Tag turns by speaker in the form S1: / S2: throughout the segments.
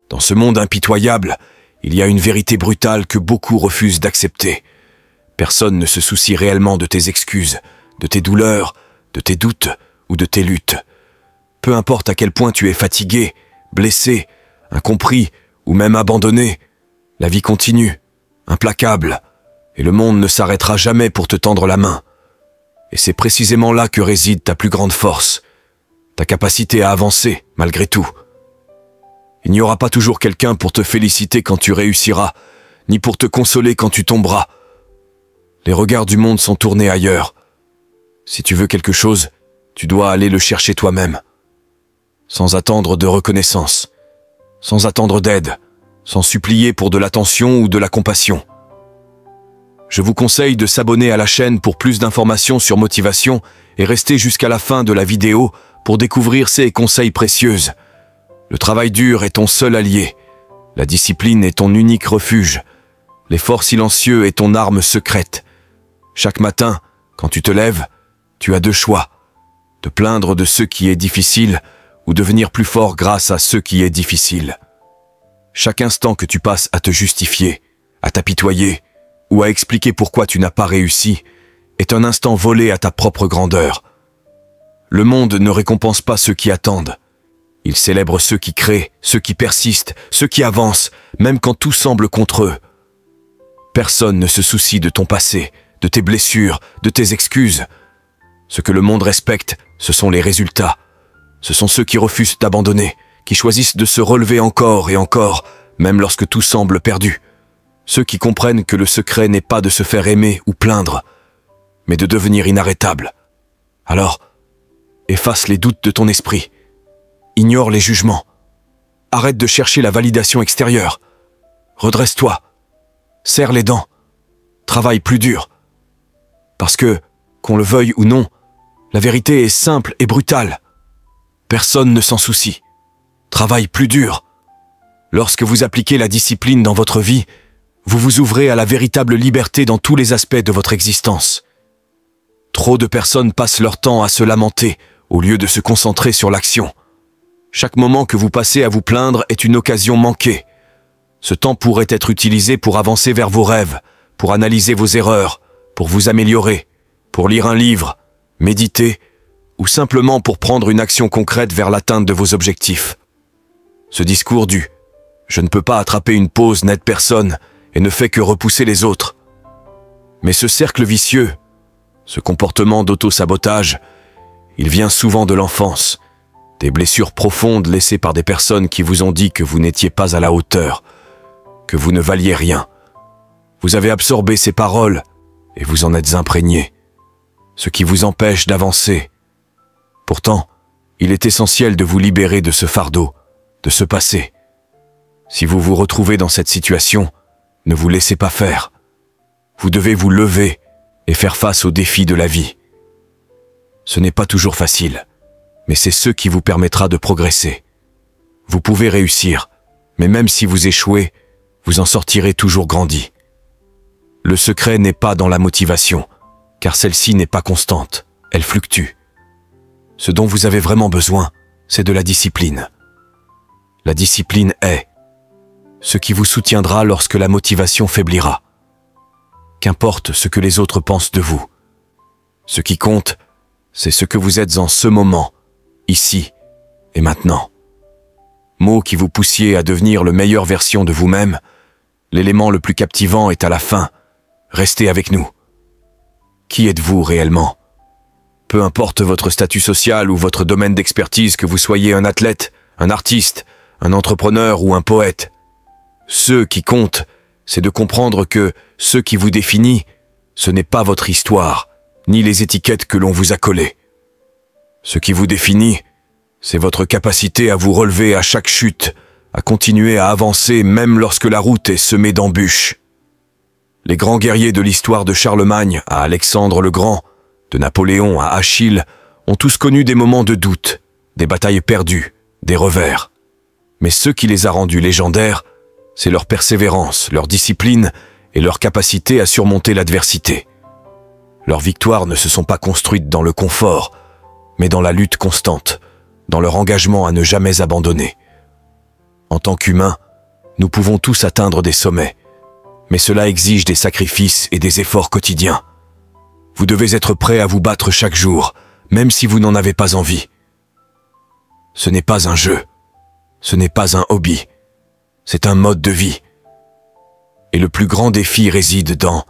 S1: Dans ce monde impitoyable, il y a une vérité brutale que beaucoup refusent d'accepter. Personne ne se soucie réellement de tes excuses, de tes douleurs, de tes doutes ou de tes luttes. Peu importe à quel point tu es fatigué, blessé, incompris ou même abandonné, la vie continue, implacable, et le monde ne s'arrêtera jamais pour te tendre la main. Et c'est précisément là que réside ta plus grande force, ta capacité à avancer malgré tout. Il n'y aura pas toujours quelqu'un pour te féliciter quand tu réussiras, ni pour te consoler quand tu tomberas. Les regards du monde sont tournés ailleurs. Si tu veux quelque chose, tu dois aller le chercher toi-même. Sans attendre de reconnaissance, sans attendre d'aide, sans supplier pour de l'attention ou de la compassion. Je vous conseille de s'abonner à la chaîne pour plus d'informations sur motivation et rester jusqu'à la fin de la vidéo pour découvrir ces conseils précieux. Le travail dur est ton seul allié. La discipline est ton unique refuge. L'effort silencieux est ton arme secrète. Chaque matin, quand tu te lèves, tu as deux choix. Te plaindre de ce qui est difficile ou devenir plus fort grâce à ce qui est difficile. Chaque instant que tu passes à te justifier, à t'apitoyer ou à expliquer pourquoi tu n'as pas réussi est un instant volé à ta propre grandeur. Le monde ne récompense pas ceux qui attendent. Il célèbre ceux qui créent, ceux qui persistent, ceux qui avancent, même quand tout semble contre eux. Personne ne se soucie de ton passé, de tes blessures, de tes excuses. Ce que le monde respecte, ce sont les résultats. Ce sont ceux qui refusent d'abandonner, qui choisissent de se relever encore et encore, même lorsque tout semble perdu. Ceux qui comprennent que le secret n'est pas de se faire aimer ou plaindre, mais de devenir inarrêtable. Alors, efface les doutes de ton esprit. Ignore les jugements. Arrête de chercher la validation extérieure. Redresse-toi. Serre les dents. Travaille plus dur. Parce que, qu'on le veuille ou non, la vérité est simple et brutale. Personne ne s'en soucie. Travaille plus dur. Lorsque vous appliquez la discipline dans votre vie, vous vous ouvrez à la véritable liberté dans tous les aspects de votre existence. Trop de personnes passent leur temps à se lamenter au lieu de se concentrer sur l'action. Chaque moment que vous passez à vous plaindre est une occasion manquée. Ce temps pourrait être utilisé pour avancer vers vos rêves, pour analyser vos erreurs, pour vous améliorer, pour lire un livre, méditer, ou simplement pour prendre une action concrète vers l'atteinte de vos objectifs. Ce discours du « je ne peux pas attraper une pause n'aide personne et ne fait que repousser les autres ». Mais ce cercle vicieux, ce comportement d'auto-sabotage, il vient souvent de l'enfance, des blessures profondes laissées par des personnes qui vous ont dit que vous n'étiez pas à la hauteur, que vous ne valiez rien. Vous avez absorbé ces paroles et vous en êtes imprégné, ce qui vous empêche d'avancer. Pourtant, il est essentiel de vous libérer de ce fardeau, de ce passé. Si vous vous retrouvez dans cette situation, ne vous laissez pas faire. Vous devez vous lever et faire face aux défis de la vie. Ce n'est pas toujours facile, mais c'est ce qui vous permettra de progresser. Vous pouvez réussir, mais même si vous échouez, vous en sortirez toujours grandi. Le secret n'est pas dans la motivation, car celle-ci n'est pas constante, elle fluctue. Ce dont vous avez vraiment besoin, c'est de la discipline. La discipline est ce qui vous soutiendra lorsque la motivation faiblira. Qu'importe ce que les autres pensent de vous. Ce qui compte, c'est ce que vous êtes en ce moment, ici et maintenant. Mots qui vous poussiez à devenir la meilleure version de vous-même, l'élément le plus captivant est à la fin. Restez avec nous. Qui êtes-vous réellement? Peu importe votre statut social ou votre domaine d'expertise, que vous soyez un athlète, un artiste, un entrepreneur ou un poète. Ce qui compte, c'est de comprendre que ce qui vous définit, ce n'est pas votre histoire, ni les étiquettes que l'on vous a collées. Ce qui vous définit, c'est votre capacité à vous relever à chaque chute, à continuer à avancer même lorsque la route est semée d'embûches. Les grands guerriers de l'histoire de Charlemagne à Alexandre le Grand, de Napoléon à Achille, ont tous connu des moments de doute, des batailles perdues, des revers. Mais ce qui les a rendus légendaires, c'est leur persévérance, leur discipline et leur capacité à surmonter l'adversité. Leurs victoires ne se sont pas construites dans le confort, mais dans la lutte constante, dans leur engagement à ne jamais abandonner. En tant qu'humains, nous pouvons tous atteindre des sommets, mais cela exige des sacrifices et des efforts quotidiens. Vous devez être prêt à vous battre chaque jour, même si vous n'en avez pas envie. Ce n'est pas un jeu, ce n'est pas un hobby, c'est un mode de vie. Et le plus grand défi réside dans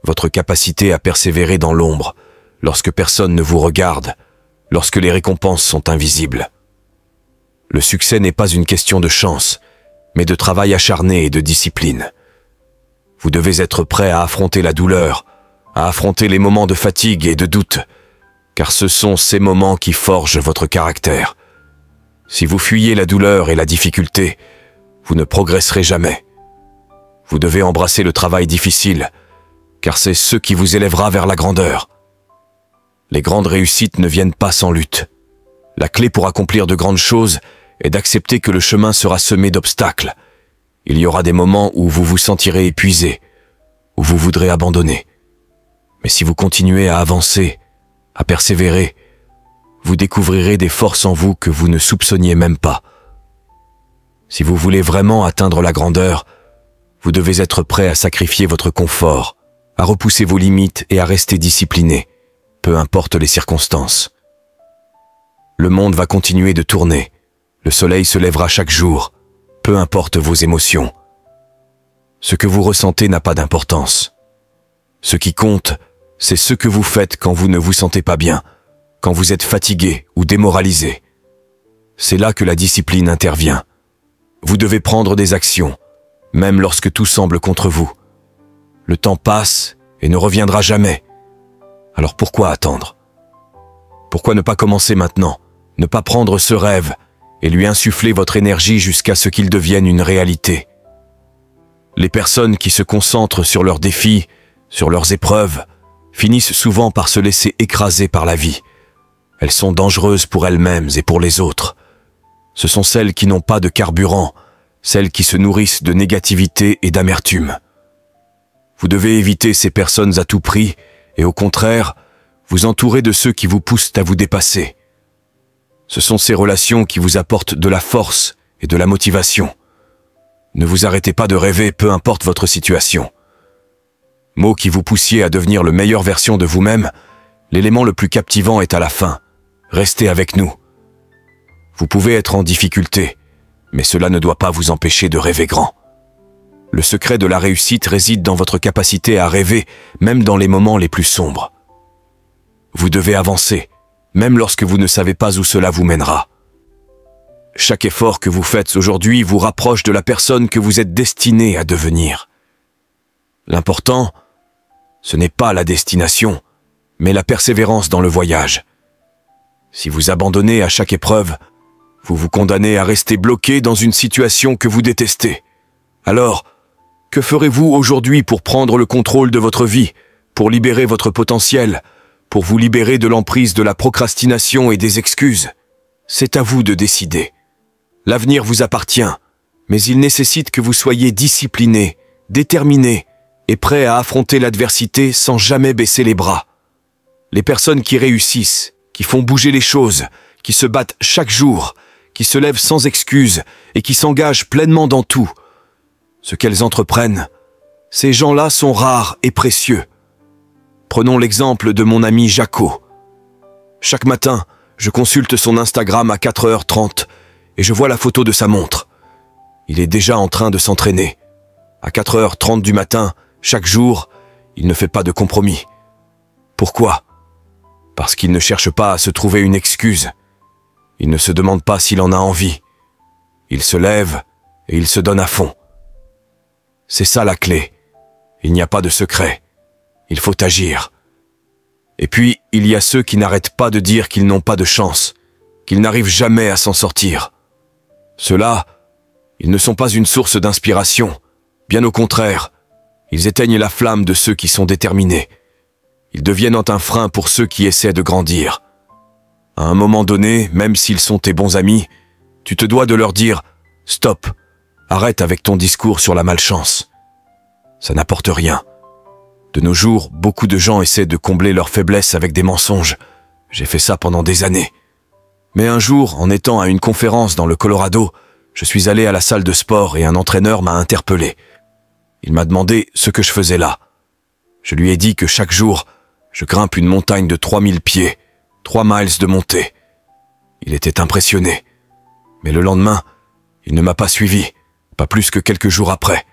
S1: votre capacité à persévérer dans l'ombre, lorsque personne ne vous regarde, lorsque les récompenses sont invisibles. Le succès n'est pas une question de chance, mais de travail acharné et de discipline. Vous devez être prêt à affronter la douleur, à affronter les moments de fatigue et de doute, car ce sont ces moments qui forgent votre caractère. Si vous fuyez la douleur et la difficulté, vous ne progresserez jamais. Vous devez embrasser le travail difficile, car c'est ce qui vous élèvera vers la grandeur. Les grandes réussites ne viennent pas sans lutte. La clé pour accomplir de grandes choses est d'accepter que le chemin sera semé d'obstacles. Il y aura des moments où vous vous sentirez épuisé, où vous voudrez abandonner. Mais si vous continuez à avancer, à persévérer, vous découvrirez des forces en vous que vous ne soupçonniez même pas. Si vous voulez vraiment atteindre la grandeur, vous devez être prêt à sacrifier votre confort, à repousser vos limites et à rester discipliné, peu importe les circonstances. Le monde va continuer de tourner, le soleil se lèvera chaque jour, peu importe vos émotions. Ce que vous ressentez n'a pas d'importance. Ce qui compte, c'est ce que vous faites quand vous ne vous sentez pas bien, quand vous êtes fatigué ou démoralisé. C'est là que la discipline intervient. Vous devez prendre des actions, même lorsque tout semble contre vous. Le temps passe et ne reviendra jamais. Alors pourquoi attendre? Pourquoi ne pas commencer maintenant, ne pas prendre ce rêve et lui insuffler votre énergie jusqu'à ce qu'il devienne une réalité? Les personnes qui se concentrent sur leurs défis, sur leurs épreuves, finissent souvent par se laisser écraser par la vie. Elles sont dangereuses pour elles-mêmes et pour les autres. Ce sont celles qui n'ont pas de carburant, celles qui se nourrissent de négativité et d'amertume. Vous devez éviter ces personnes à tout prix et au contraire, vous entourer de ceux qui vous poussent à vous dépasser. Ce sont ces relations qui vous apportent de la force et de la motivation. Ne vous arrêtez pas de rêver, peu importe votre situation. Mots qui vous poussiez à devenir la meilleure version de vous-même, l'élément le plus captivant est à la fin. Restez avec nous. Vous pouvez être en difficulté, mais cela ne doit pas vous empêcher de rêver grand. Le secret de la réussite réside dans votre capacité à rêver, même dans les moments les plus sombres. Vous devez avancer, même lorsque vous ne savez pas où cela vous mènera. Chaque effort que vous faites aujourd'hui vous rapproche de la personne que vous êtes destiné à devenir. L'important, ce n'est pas la destination, mais la persévérance dans le voyage. Si vous abandonnez à chaque épreuve, vous vous condamnez à rester bloqué dans une situation que vous détestez. Alors, que ferez-vous aujourd'hui pour prendre le contrôle de votre vie, pour libérer votre potentiel, pour vous libérer de l'emprise de la procrastination et des excuses? C'est à vous de décider. L'avenir vous appartient, mais il nécessite que vous soyez discipliné, déterminé et prêt à affronter l'adversité sans jamais baisser les bras. Les personnes qui réussissent, qui font bouger les choses, qui se battent chaque jour, qui se lèvent sans excuse et qui s'engagent pleinement dans tout, ce qu'elles entreprennent, ces gens-là sont rares et précieux. Prenons l'exemple de mon ami Jaco. Chaque matin, je consulte son Instagram à 4h30 et je vois la photo de sa montre. Il est déjà en train de s'entraîner. À 4h30 du matin, chaque jour, il ne fait pas de compromis. Pourquoi? Parce qu'il ne cherche pas à se trouver une excuse. Il ne se demande pas s'il en a envie. Il se lève et il se donne à fond. C'est ça la clé. Il n'y a pas de secret. Il faut agir. Et puis, il y a ceux qui n'arrêtent pas de dire qu'ils n'ont pas de chance, qu'ils n'arrivent jamais à s'en sortir. Ceux-là, ils ne sont pas une source d'inspiration. Bien au contraire, ils éteignent la flamme de ceux qui sont déterminés. Ils deviennent un frein pour ceux qui essaient de grandir. À un moment donné, même s'ils sont tes bons amis, tu te dois de leur dire « Stop, arrête avec ton discours sur la malchance. » Ça n'apporte rien. De nos jours, beaucoup de gens essaient de combler leurs faiblesses avec des mensonges. J'ai fait ça pendant des années. Mais un jour, en étant à une conférence dans le Colorado, je suis allé à la salle de sport et un entraîneur m'a interpellé. Il m'a demandé ce que je faisais là. Je lui ai dit que chaque jour, je grimpe une montagne de 3000 pieds, 3 miles de montée. Il était impressionné. Mais le lendemain, il ne m'a pas suivi, pas plus que quelques jours après.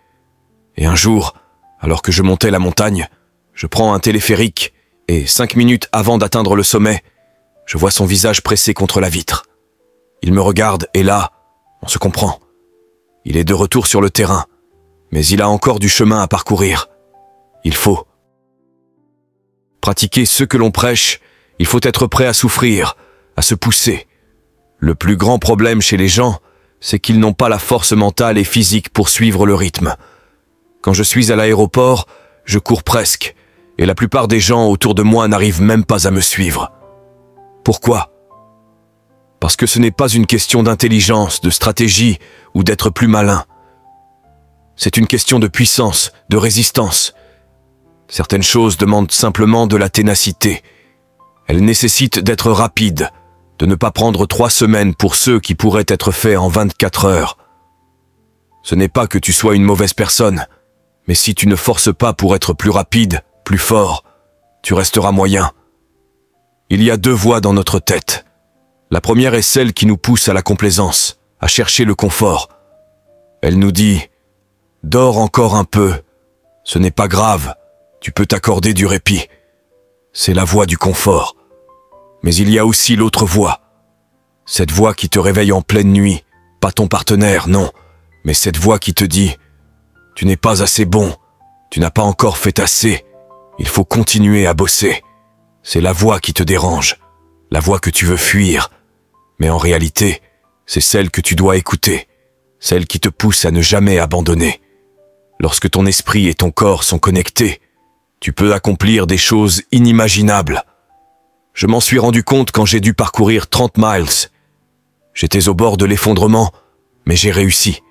S1: Et un jour, alors que je montais la montagne, je prends un téléphérique et 5 minutes avant d'atteindre le sommet, je vois son visage pressé contre la vitre. Il me regarde et là, on se comprend. Il est de retour sur le terrain, mais il a encore du chemin à parcourir. Il faut pratiquer ce que l'on prêche, il faut être prêt à souffrir, à se pousser. Le plus grand problème chez les gens, c'est qu'ils n'ont pas la force mentale et physique pour suivre le rythme. Quand je suis à l'aéroport, je cours presque, et la plupart des gens autour de moi n'arrivent même pas à me suivre. Pourquoi ? Parce que ce n'est pas une question d'intelligence, de stratégie ou d'être plus malin. C'est une question de puissance, de résistance. Certaines choses demandent simplement de la ténacité. Elles nécessitent d'être rapides, de ne pas prendre 3 semaines pour ceux qui pourraient être faits en 24 heures. Ce n'est pas que tu sois une mauvaise personne, mais si tu ne forces pas pour être plus rapide, plus fort, tu resteras moyen. Il y a 2 voies dans notre tête. La première est celle qui nous pousse à la complaisance, à chercher le confort. Elle nous dit « Dors encore un peu, ce n'est pas grave, tu peux t'accorder du répit. » C'est la voie du confort. Mais il y a aussi l'autre voie. Cette voie qui te réveille en pleine nuit, pas ton partenaire, non, mais cette voix qui te dit « Tu n'es pas assez bon, tu n'as pas encore fait assez, il faut continuer à bosser ». C'est la voix qui te dérange, la voix que tu veux fuir. Mais en réalité, c'est celle que tu dois écouter, celle qui te pousse à ne jamais abandonner. Lorsque ton esprit et ton corps sont connectés, tu peux accomplir des choses inimaginables. Je m'en suis rendu compte quand j'ai dû parcourir 30 miles. J'étais au bord de l'effondrement, mais j'ai réussi.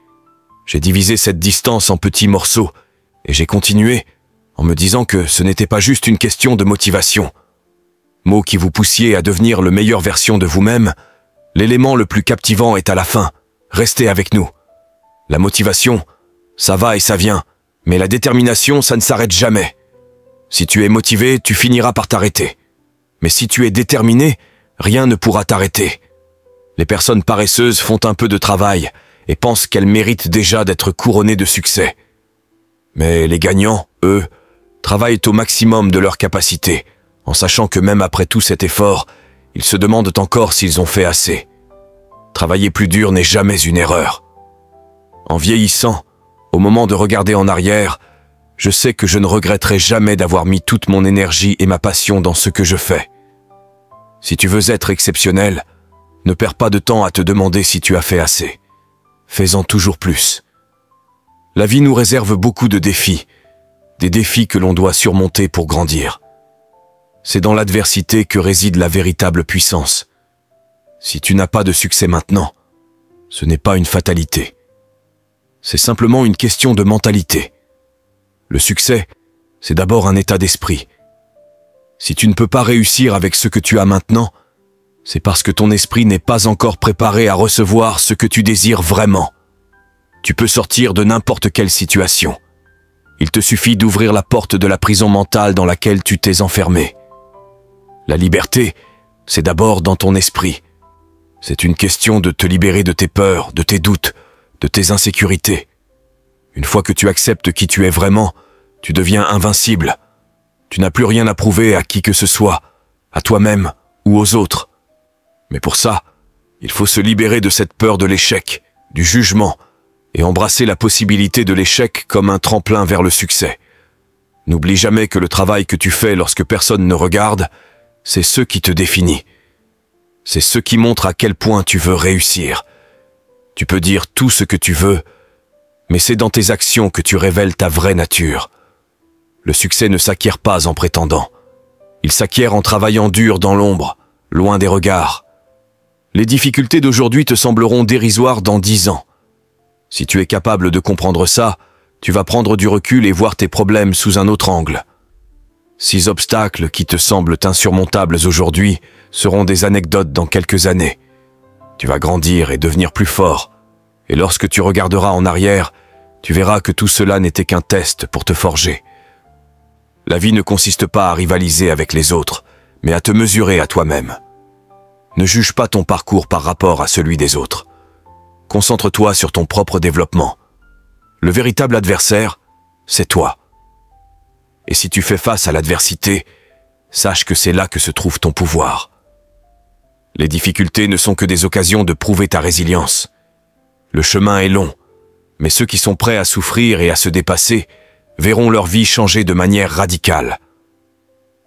S1: J'ai divisé cette distance en petits morceaux et j'ai continué en me disant que ce n'était pas juste une question de motivation. Mots qui vous poussiez à devenir la meilleure version de vous-même, l'élément le plus captivant est à la fin. Restez avec nous. La motivation, ça va et ça vient, mais la détermination, ça ne s'arrête jamais. Si tu es motivé, tu finiras par t'arrêter. Mais si tu es déterminé, rien ne pourra t'arrêter. Les personnes paresseuses font un peu de travail et pensent qu'elles méritent déjà d'être couronnées de succès. Mais les gagnants, eux, travaillent au maximum de leur capacité, en sachant que même après tout cet effort, ils se demandent encore s'ils ont fait assez. Travailler plus dur n'est jamais une erreur. En vieillissant, au moment de regarder en arrière, je sais que je ne regretterai jamais d'avoir mis toute mon énergie et ma passion dans ce que je fais. Si tu veux être exceptionnel, ne perds pas de temps à te demander si tu as fait assez. Fais-en toujours plus. La vie nous réserve beaucoup de défis, des défis que l'on doit surmonter pour grandir. C'est dans l'adversité que réside la véritable puissance. Si tu n'as pas de succès maintenant, ce n'est pas une fatalité. C'est simplement une question de mentalité. Le succès, c'est d'abord un état d'esprit. Si tu ne peux pas réussir avec ce que tu as maintenant, c'est parce que ton esprit n'est pas encore préparé à recevoir ce que tu désires vraiment. Tu peux sortir de n'importe quelle situation. Il te suffit d'ouvrir la porte de la prison mentale dans laquelle tu t'es enfermé. La liberté, c'est d'abord dans ton esprit. C'est une question de te libérer de tes peurs, de tes doutes, de tes insécurités. Une fois que tu acceptes qui tu es vraiment, tu deviens invincible. Tu n'as plus rien à prouver à qui que ce soit, à toi-même ou aux autres. Mais pour ça, il faut se libérer de cette peur de l'échec, du jugement, et embrasser la possibilité de l'échec comme un tremplin vers le succès. N'oublie jamais que le travail que tu fais lorsque personne ne regarde, c'est ce qui te définit. C'est ce qui montre à quel point tu veux réussir. Tu peux dire tout ce que tu veux, mais c'est dans tes actions que tu révèles ta vraie nature. Le succès ne s'acquiert pas en prétendant. Il s'acquiert en travaillant dur dans l'ombre, loin des regards. Les difficultés d'aujourd'hui te sembleront dérisoires dans 10 ans. Si tu es capable de comprendre ça, tu vas prendre du recul et voir tes problèmes sous un autre angle. 6 obstacles qui te semblent insurmontables aujourd'hui seront des anecdotes dans quelques années. Tu vas grandir et devenir plus fort. Et lorsque tu regarderas en arrière, tu verras que tout cela n'était qu'un test pour te forger. La vie ne consiste pas à rivaliser avec les autres, mais à te mesurer à toi-même. Ne juge pas ton parcours par rapport à celui des autres. Concentre-toi sur ton propre développement. Le véritable adversaire, c'est toi. Et si tu fais face à l'adversité, sache que c'est là que se trouve ton pouvoir. Les difficultés ne sont que des occasions de prouver ta résilience. Le chemin est long, mais ceux qui sont prêts à souffrir et à se dépasser verront leur vie changer de manière radicale.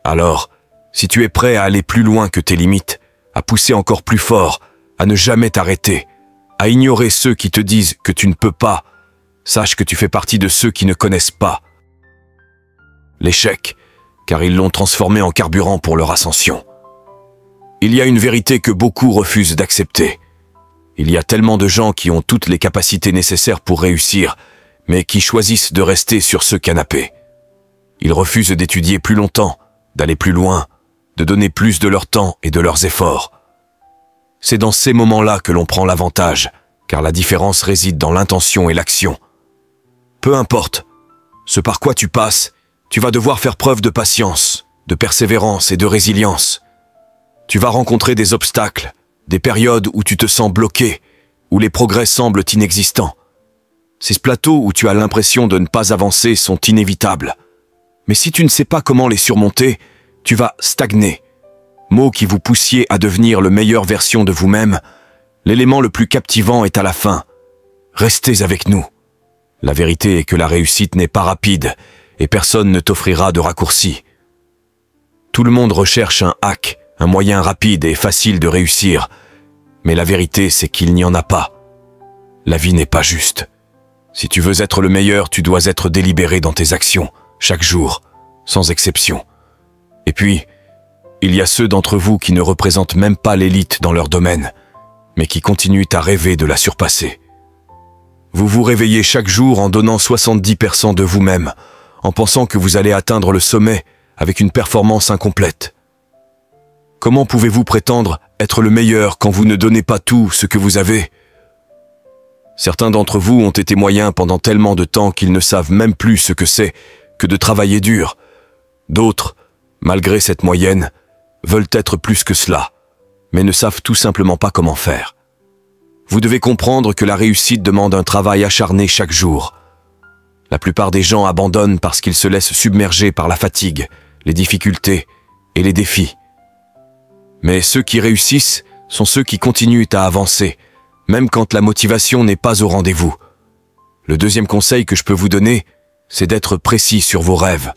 S1: Alors, si tu es prêt à aller plus loin que tes limites, à pousser encore plus fort, à ne jamais t'arrêter, à ignorer ceux qui te disent que tu ne peux pas, sache que tu fais partie de ceux qui ne connaissent pas l'échec, car ils l'ont transformé en carburant pour leur ascension. Il y a une vérité que beaucoup refusent d'accepter. Il y a tellement de gens qui ont toutes les capacités nécessaires pour réussir, mais qui choisissent de rester sur ce canapé. Ils refusent d'étudier plus longtemps, d'aller plus loin, de donner plus de leur temps et de leurs efforts. C'est dans ces moments-là que l'on prend l'avantage, car la différence réside dans l'intention et l'action. Peu importe ce par quoi tu passes, tu vas devoir faire preuve de patience, de persévérance et de résilience. Tu vas rencontrer des obstacles, des périodes où tu te sens bloqué, où les progrès semblent inexistants. Ces plateaux où tu as l'impression de ne pas avancer sont inévitables. Mais si tu ne sais pas comment les surmonter, tu vas stagner. Mot qui vous poussiez à devenir la meilleure version de vous-même, l'élément le plus captivant est à la fin. Restez avec nous. La vérité est que la réussite n'est pas rapide et personne ne t'offrira de raccourci. Tout le monde recherche un hack, un moyen rapide et facile de réussir. Mais la vérité, c'est qu'il n'y en a pas. La vie n'est pas juste. Si tu veux être le meilleur, tu dois être délibéré dans tes actions, chaque jour, sans exception. Et puis, il y a ceux d'entre vous qui ne représentent même pas l'élite dans leur domaine, mais qui continuent à rêver de la surpasser. Vous vous réveillez chaque jour en donnant 70% de vous-même, en pensant que vous allez atteindre le sommet avec une performance incomplète. Comment pouvez-vous prétendre être le meilleur quand vous ne donnez pas tout ce que vous avez ? Certains d'entre vous ont été moyens pendant tellement de temps qu'ils ne savent même plus ce que c'est que de travailler dur. D'autres, malgré cette moyenne, veulent être plus que cela, mais ne savent tout simplement pas comment faire. Vous devez comprendre que la réussite demande un travail acharné chaque jour. La plupart des gens abandonnent parce qu'ils se laissent submerger par la fatigue, les difficultés et les défis. Mais ceux qui réussissent sont ceux qui continuent à avancer, même quand la motivation n'est pas au rendez-vous. Le deuxième conseil que je peux vous donner, c'est d'être précis sur vos rêves.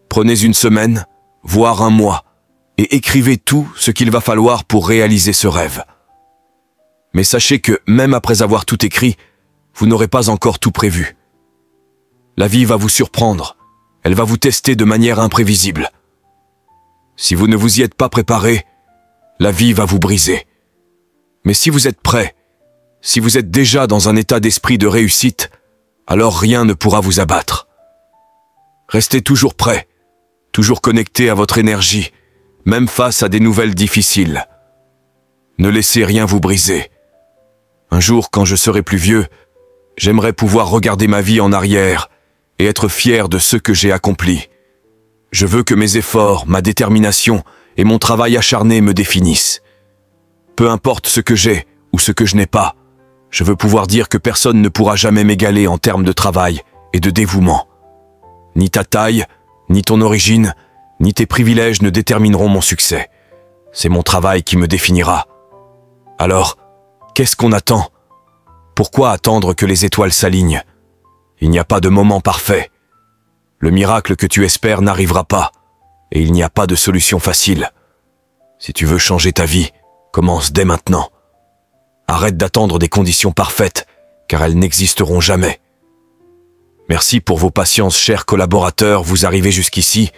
S1: Prenez une semaine, voire un mois, et écrivez tout ce qu'il va falloir pour réaliser ce rêve. Mais sachez que, même après avoir tout écrit, vous n'aurez pas encore tout prévu. La vie va vous surprendre, elle va vous tester de manière imprévisible. Si vous ne vous y êtes pas préparé, la vie va vous briser. Mais si vous êtes prêt, si vous êtes déjà dans un état d'esprit de réussite, alors rien ne pourra vous abattre. Restez toujours prêt, toujours connecté à votre énergie, même face à des nouvelles difficiles. Ne laissez rien vous briser. Un jour, quand je serai plus vieux, j'aimerais pouvoir regarder ma vie en arrière et être fier de ce que j'ai accompli. Je veux que mes efforts, ma détermination et mon travail acharné me définissent. Peu importe ce que j'ai ou ce que je n'ai pas, je veux pouvoir dire que personne ne pourra jamais m'égaler en termes de travail et de dévouement. Ni ta taille, ni ton origine, ni tes privilèges ne détermineront mon succès. C'est mon travail qui me définira. Alors, qu'est-ce qu'on attend ? Pourquoi attendre que les étoiles s'alignent ? Il n'y a pas de moment parfait. Le miracle que tu espères n'arrivera pas, et il n'y a pas de solution facile. Si tu veux changer ta vie, commence dès maintenant. Arrête d'attendre des conditions parfaites, car elles n'existeront jamais. Merci pour vos patiences, chers collaborateurs, vous arrivez jusqu'ici.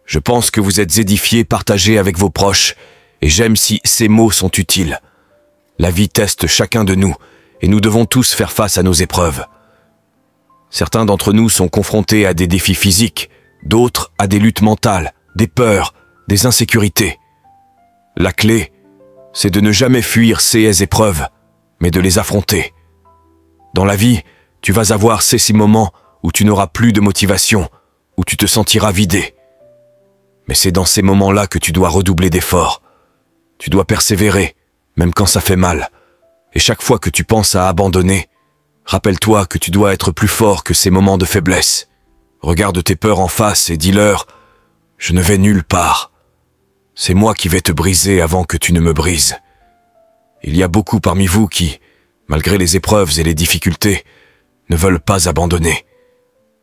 S1: Je pense que vous êtes édifiés, partagés avec vos proches, et j'aime si ces mots sont utiles. La vie teste chacun de nous, et nous devons tous faire face à nos épreuves. Certains d'entre nous sont confrontés à des défis physiques, d'autres à des luttes mentales, des peurs, des insécurités. La clé, c'est de ne jamais fuir ces épreuves, mais de les affronter. Dans la vie, tu vas avoir ces moments où tu n'auras plus de motivation, où tu te sentiras vidé. Mais c'est dans ces moments-là que tu dois redoubler d'efforts. Tu dois persévérer, même quand ça fait mal. Et chaque fois que tu penses à abandonner, rappelle-toi que tu dois être plus fort que ces moments de faiblesse. Regarde tes peurs en face et dis-leur « Je ne vais nulle part. C'est moi qui vais te briser avant que tu ne me brises. » Il y a beaucoup parmi vous qui, malgré les épreuves et les difficultés, ne veulent pas abandonner.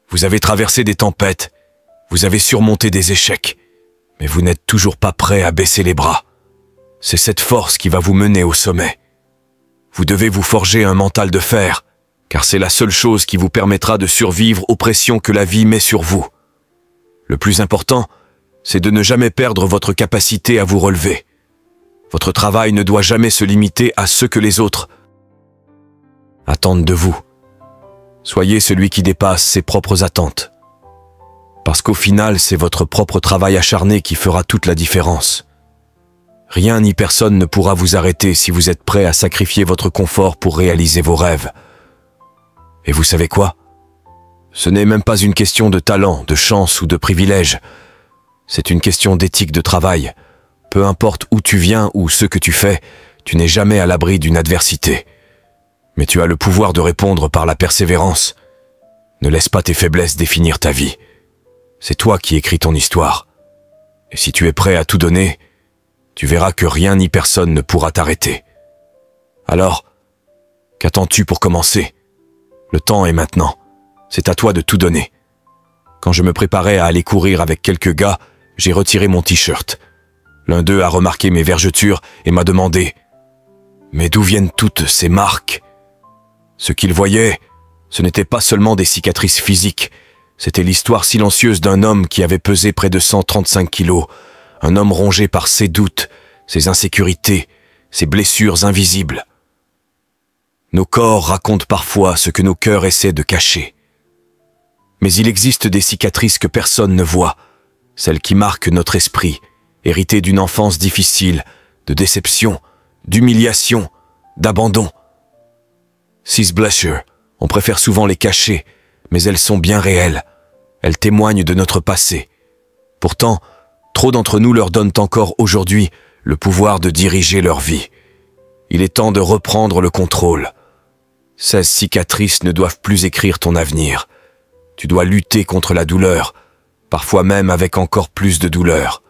S1: Vous avez traversé des tempêtes, vous avez surmonté des échecs, mais vous n'êtes toujours pas prêt à baisser les bras. C'est cette force qui va vous mener au sommet. Vous devez vous forger un mental de fer, car c'est la seule chose qui vous permettra de survivre aux pressions que la vie met sur vous. Le plus important, c'est de ne jamais perdre votre capacité à vous relever. Votre travail ne doit jamais se limiter à ce que les autres attendent de vous. Soyez celui qui dépasse ses propres attentes. Parce qu'au final, c'est votre propre travail acharné qui fera toute la différence. Rien ni personne ne pourra vous arrêter si vous êtes prêt à sacrifier votre confort pour réaliser vos rêves. Et vous savez quoi? Ce n'est même pas une question de talent, de chance ou de privilège. C'est une question d'éthique de travail. Peu importe où tu viens ou ce que tu fais, tu n'es jamais à l'abri d'une adversité. Mais tu as le pouvoir de répondre par la persévérance. Ne laisse pas tes faiblesses définir ta vie. C'est toi qui écris ton histoire. Et si tu es prêt à tout donner, tu verras que rien ni personne ne pourra t'arrêter. Alors, qu'attends-tu pour commencer? Le temps est maintenant. C'est à toi de tout donner. Quand je me préparais à aller courir avec quelques gars, j'ai retiré mon t-shirt. L'un d'eux a remarqué mes vergetures et m'a demandé « Mais d'où viennent toutes ces marques ?» Ce qu'il voyait, ce n'était pas seulement des cicatrices physiques, c'était l'histoire silencieuse d'un homme qui avait pesé près de 135 kilos, un homme rongé par ses doutes, ses insécurités, ses blessures invisibles. Nos corps racontent parfois ce que nos cœurs essaient de cacher. Mais il existe des cicatrices que personne ne voit, celles qui marquent notre esprit, héritées d'une enfance difficile, de déception, d'humiliation, d'abandon. Ces blessures, on préfère souvent les cacher, mais elles sont bien réelles. Elles témoignent de notre passé. Pourtant, trop d'entre nous leur donnent encore aujourd'hui le pouvoir de diriger leur vie. Il est temps de reprendre le contrôle. Ces cicatrices ne doivent plus écrire ton avenir. Tu dois lutter contre la douleur, parfois même avec encore plus de douleur.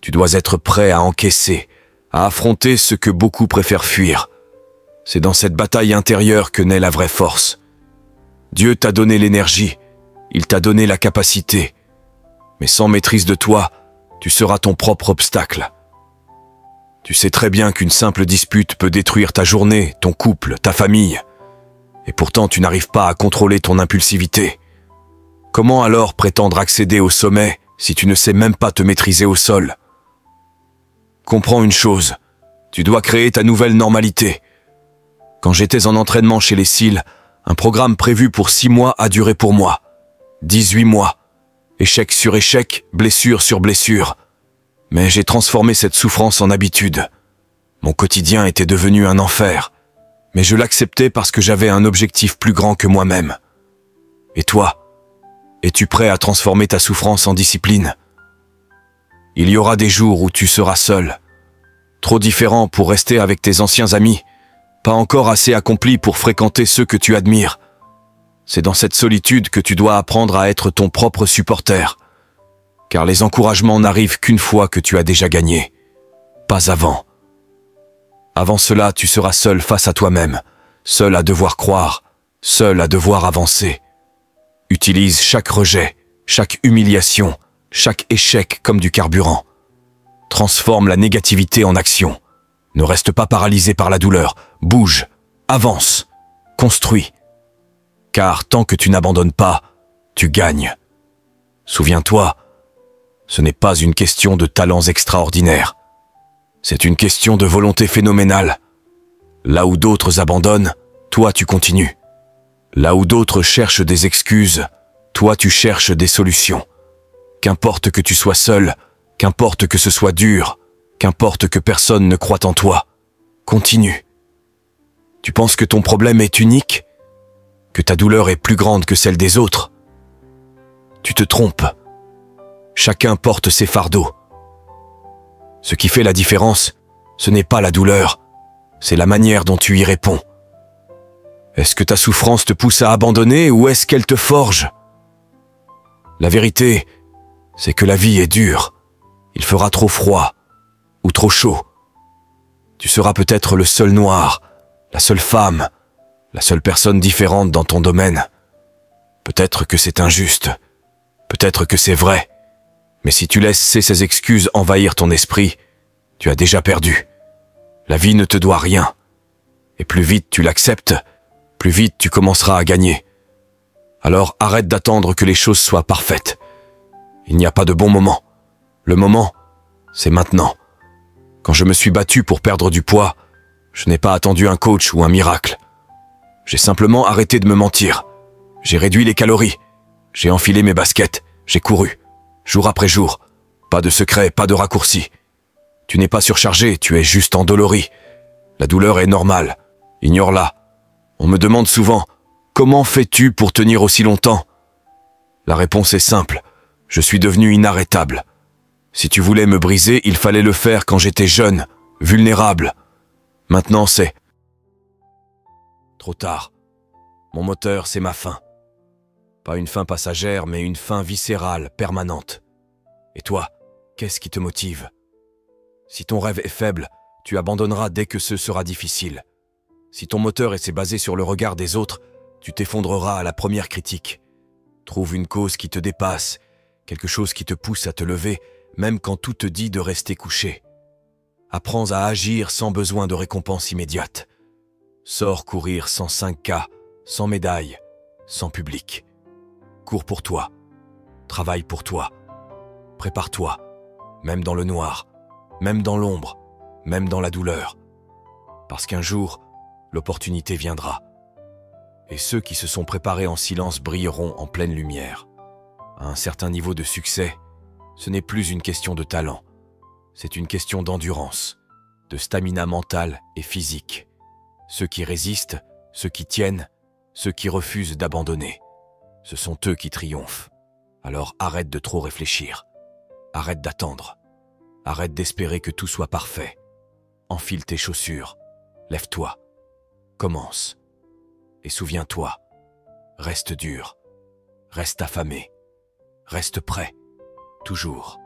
S1: Tu dois être prêt à encaisser, à affronter ce que beaucoup préfèrent fuir. C'est dans cette bataille intérieure que naît la vraie force. Dieu t'a donné l'énergie, il t'a donné la capacité. Mais sans maîtrise de toi, tu seras ton propre obstacle. Tu sais très bien qu'une simple dispute peut détruire ta journée, ton couple, ta famille. Et pourtant tu n'arrives pas à contrôler ton impulsivité. Comment alors prétendre accéder au sommet si tu ne sais même pas te maîtriser au sol? Comprends une chose, tu dois créer ta nouvelle normalité. Quand j'étais en entraînement chez les SEAL, un programme prévu pour 6 mois a duré pour moi. 18 mois. Échec sur échec, blessure sur blessure. Mais j'ai transformé cette souffrance en habitude. Mon quotidien était devenu un enfer. Mais je l'acceptais parce que j'avais un objectif plus grand que moi-même. Et toi, es-tu prêt à transformer ta souffrance en discipline? Il y aura des jours où tu seras seul. Trop différent pour rester avec tes anciens amis. Pas encore assez accompli pour fréquenter ceux que tu admires. C'est dans cette solitude que tu dois apprendre à être ton propre supporter. Car les encouragements n'arrivent qu'une fois que tu as déjà gagné. Pas avant. Avant cela, tu seras seul face à toi-même, seul à devoir croire, seul à devoir avancer. Utilise chaque rejet, chaque humiliation, chaque échec comme du carburant. Transforme la négativité en action. Ne reste pas paralysé par la douleur. Bouge, avance, construis. Car tant que tu n'abandonnes pas, tu gagnes. Souviens-toi, ce n'est pas une question de talents extraordinaires. C'est une question de volonté phénoménale. Là où d'autres abandonnent, toi tu continues. Là où d'autres cherchent des excuses, toi tu cherches des solutions. Qu'importe que tu sois seul, qu'importe que ce soit dur, Qu'importe que personne ne croie en toi, continue. Tu penses que ton problème est unique? Que ta douleur est plus grande que celle des autres? Tu te trompes. Chacun porte ses fardeaux. Ce qui fait la différence, ce n'est pas la douleur, c'est la manière dont tu y réponds. Est-ce que ta souffrance te pousse à abandonner ou est-ce qu'elle te forge? La vérité, c'est que la vie est dure. Il fera trop froid ou trop chaud. Tu seras peut-être le seul noir, la seule femme, la seule personne différente dans ton domaine. Peut-être que c'est injuste, peut-être que c'est vrai, mais si tu laisses ces excuses envahir ton esprit, tu as déjà perdu. La vie ne te doit rien, et plus vite tu l'acceptes, plus vite tu commenceras à gagner. Alors arrête d'attendre que les choses soient parfaites. Il n'y a pas de bon moment. Le moment, c'est maintenant. Quand je me suis battu pour perdre du poids, je n'ai pas attendu un coach ou un miracle. J'ai simplement arrêté de me mentir. J'ai réduit les calories. J'ai enfilé mes baskets. J'ai couru. Jour après jour. Pas de secret, pas de raccourci. Tu n'es pas surchargé, tu es juste endolori. La douleur est normale. Ignore-la. On me demande souvent, comment fais-tu pour tenir aussi longtemps? La réponse est simple. Je suis devenu inarrêtable. Si tu voulais me briser, il fallait le faire quand j'étais jeune, vulnérable. Maintenant, c'est trop tard. Mon moteur, c'est ma faim. Pas une faim passagère, mais une faim viscérale, permanente. Et toi, qu'est-ce qui te motive? Si ton rêve est faible, tu abandonneras dès que ce sera difficile. Si ton moteur est basé sur le regard des autres, tu t'effondreras à la première critique. Trouve une cause qui te dépasse, quelque chose qui te pousse à te lever, même quand tout te dit de rester couché. Apprends à agir sans besoin de récompense immédiate. Sors courir sans 5K, sans médaille, sans public. Cours pour toi, travaille pour toi, prépare-toi, même dans le noir, même dans l'ombre, même dans la douleur. Parce qu'un jour, l'opportunité viendra. Et ceux qui se sont préparés en silence brilleront en pleine lumière. À un certain niveau de succès, ce n'est plus une question de talent, c'est une question d'endurance, de stamina mentale et physique. Ceux qui résistent, ceux qui tiennent, ceux qui refusent d'abandonner, ce sont eux qui triomphent. Alors arrête de trop réfléchir, arrête d'attendre, arrête d'espérer que tout soit parfait. Enfile tes chaussures, lève-toi, commence. Et souviens-toi, reste dur, reste affamé, reste prêt, toujours.